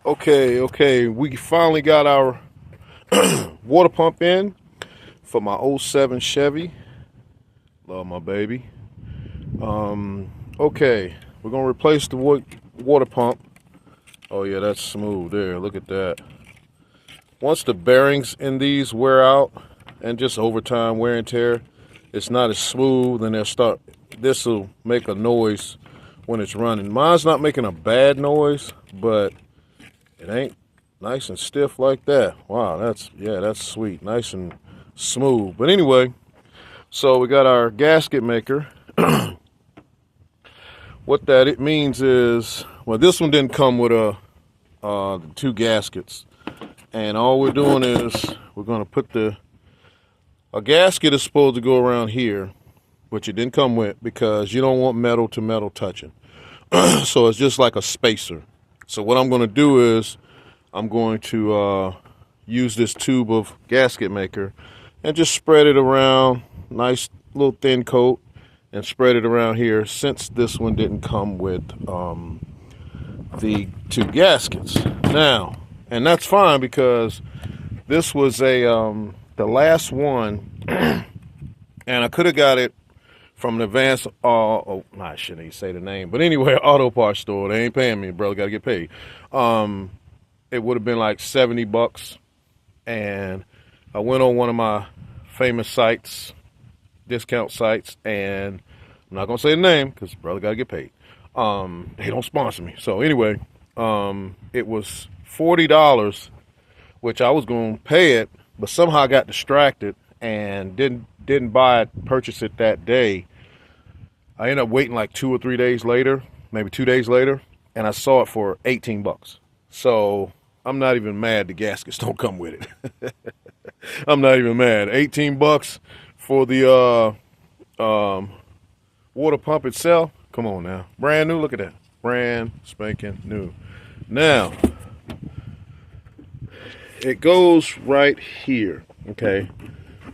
Okay. We finally got our water pump in for my '07 Chevy. Love my baby. Okay, we're gonna replace the water pump. Oh yeah, that's smooth there. Look at that. Once the bearings in these wear out and just over time wear and tear, it's not as smooth and they'll start. This will make a noise when it's running. Mine's not making a bad noise, but it ain't nice and stiff like that. Wow, that's sweet. Nice and smooth. But anyway, so we got our gasket maker. What that it means is, well, this one didn't come with two gaskets. And all we're doing is we're going to put a gasket is supposed to go around here, which it didn't come with because you don't want metal to metal touching. So it's just like a spacer. So what I'm going to do is I'm going to use this tube of gasket maker and just spread it around, nice little thin coat, and spread it around here since this one didn't come with the two gaskets. Now, and that's fine because this was the last one, and I could have got it from an advanced, I shouldn't even say the name, but anyway, auto parts store. They ain't paying me, brother. Got to get paid. It would have been like $70, and I went on one of my famous sites, discount sites, and I'm not gonna say the name because brother got to get paid. They don't sponsor me. So anyway, it was $40, which I was gonna pay it, but somehow I got distracted and didn't purchase it that day. I ended up waiting like 2 or 3 days later, maybe 2 days later, and I saw it for $18. So I'm not even mad the gaskets don't come with it. I'm not even mad. $18 for the water pump itself. Come on now. Brand new, look at that. Brand spanking new. Now, it goes right here, okay?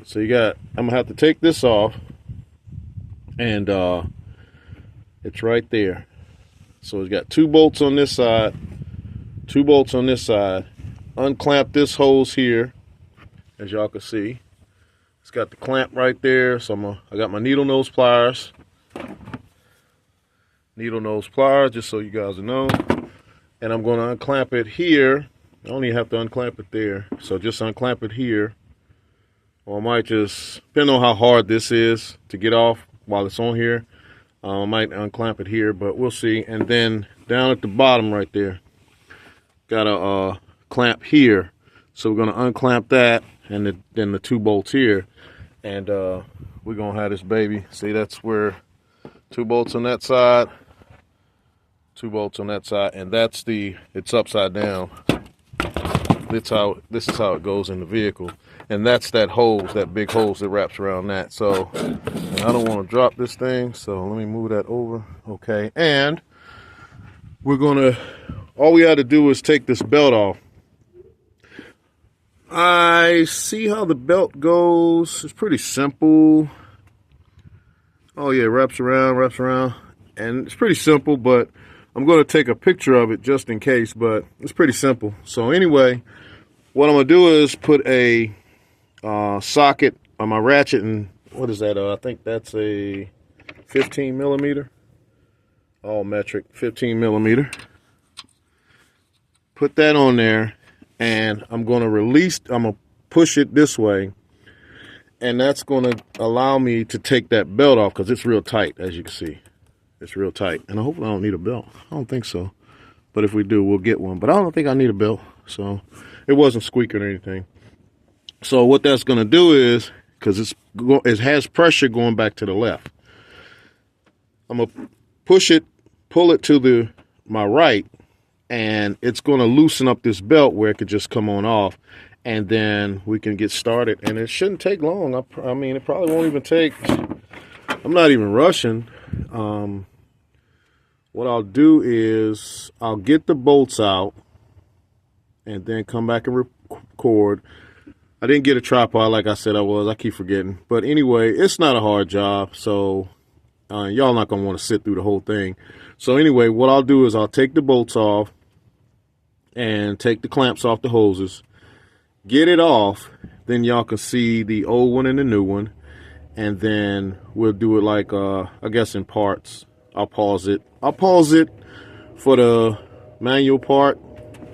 So I'm gonna have to take this off, and it's right there. So it's got 2 bolts on this side, 2 bolts on this side. Unclamp this hose here, as y'all can see. It's got the clamp right there. So I got my needle nose pliers. Needle nose pliers, just so you guys know. And I'm going to unclamp it here. I only have to unclamp it there. So just unclamp it here. Or I might just, depending on how hard this is to get off while it's on here, I might unclamp it here, but we'll see. And then down at the bottom right there, got a clamp here. So we're going to unclamp that, and then the 2 bolts here. And we're going to have this baby. See, that's where 2 bolts on that side, 2 bolts on that side, and it's upside down. This is how it goes in the vehicle. And that's that hose, that big hose that wraps around that. So I don't want to drop this thing, so let me move that over. Okay, and all we had to do is take this belt off. I see how the belt goes. It's pretty simple. Oh yeah, wraps around, and it's pretty simple, but I'm going to take a picture of it just in case, but it's pretty simple. So anyway, what I'm going to do is put a socket on my ratchet, and what is that? I think that's a 15 millimeter, all metric, 15 millimeter. Put that on there, and I'm going to push it this way, and that's going to allow me to take that belt off because it's real tight, as you can see. It's real tight, and I hope I don't need a belt. I don't think so, but if we do, we'll get one. But I don't think I need a belt, so it wasn't squeaking or anything. So what that's going to do is, because it has pressure going back to the left, I'm going to pull it to my right, and it's going to loosen up this belt where it could just come on off, and then we can get started. And it shouldn't take long. I mean, it probably won't even take, I'm not even rushing. What I'll do is I'll get the bolts out and then come back and record. I didn't get a tripod like I said I was. I keep forgetting. But anyway, it's not a hard job, so y'all not going to want to sit through the whole thing. So anyway, what I'll do is I'll take the bolts off, and take the clamps off the hoses, get it off, then y'all can see the old one and the new one, and then we'll do it like I guess in parts. I'll pause it for the manual part,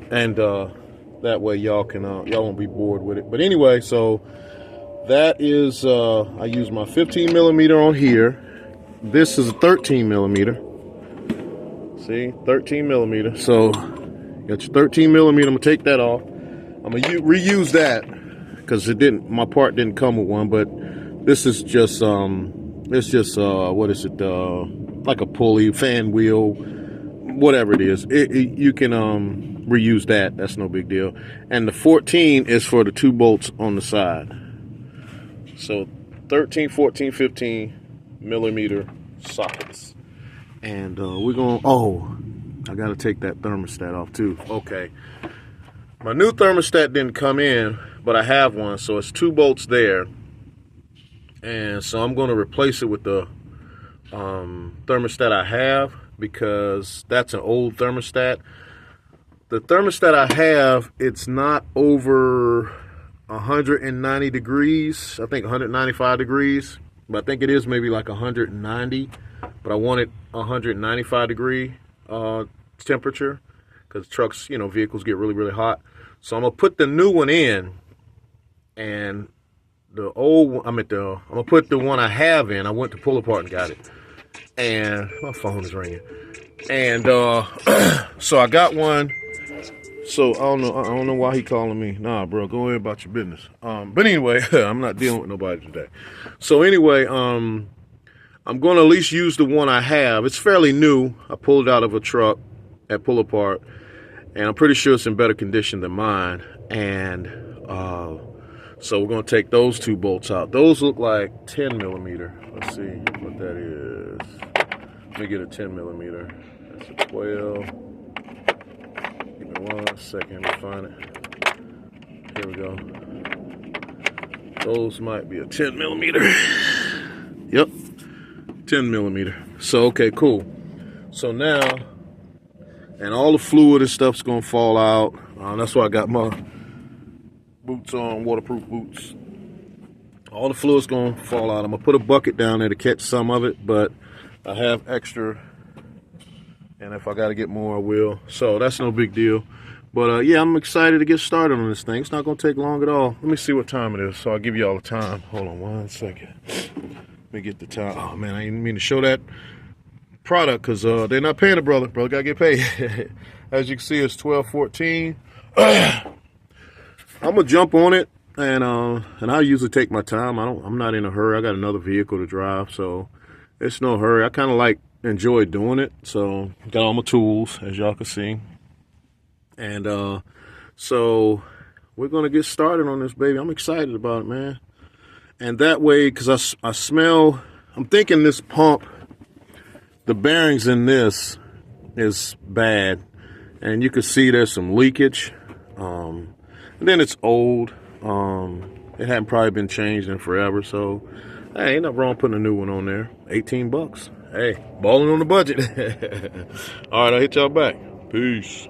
and that way y'all won't be bored with it. But anyway, so that is I use my 15 millimeter on here. This is a 13 millimeter. See, 13 millimeter. So got your 13 millimeter. I'm gonna take that off. I'm gonna reuse that because my part didn't come with one. But this is just it's just what is it? Like a pulley, fan wheel, whatever it is. You can reuse that. That's no big deal. And the 14 is for the 2 bolts on the side. So 13, 14, 15 millimeter sockets. And we're going, I got to take that thermostat off too. Okay. My new thermostat didn't come in, but I have one. So it's 2 bolts there. And so I'm going to replace it with the thermostat I have, because that's an old thermostat. The thermostat I have, it's not over 190 degrees. I think 195 degrees. But I think it is maybe like 190. But I want it 195 degree temperature, because trucks, vehicles get really, really hot. So I'm gonna put the new one in, and the old one, I'm gonna put the one I have in. I went to pull apart and got it, and my phone is ringing. And so I got one. So I don't know why he calling me. Nah, bro, go ahead about your business. But anyway, I'm not dealing with nobody today. So anyway, I'm going to at least use the one I have. It's fairly new. I pulled it out of a truck at Pull Apart, and I'm pretty sure it's in better condition than mine. And so we're going to take those 2 bolts out. Those look like 10 millimeter. Let's see what that is. Let me get a 10 millimeter. That's a 12. Give me 1 second to find it. Here we go. Those might be a 10 millimeter. Yep. 10 millimeter. So, okay, cool. So now, and all the fluid and stuff's gonna fall out. That's why I got my boots on, waterproof boots. All the fluid's gonna fall out. I'm gonna put a bucket down there to catch some of it, but I have extra, and if I gotta get more, I will. So that's no big deal. But yeah, I'm excited to get started on this thing. It's not gonna take long at all. Let me see what time it is, so I'll give you all the time. Hold on 1 second. Let me get the time. Oh man, I didn't mean to show that product, because they're not paying the brother. Brother gotta get paid. As you can see, it's 12:14. I'm gonna jump on it, and I usually take my time. I'm not in a hurry. I got another vehicle to drive, so it's no hurry. I kind of enjoy doing it. So got all my tools, as y'all can see, and so we're gonna get started on this baby. I'm excited about it, man. And that way, because I smell, I'm thinking this pump, the bearings in this is bad, and you can see there's some leakage. And then it's old. It hadn't probably been changed in forever, so hey, ain't nothing wrong putting a new one on there. 18 bucks. Hey, balling on the budget. All right, I'll hit y'all back. Peace.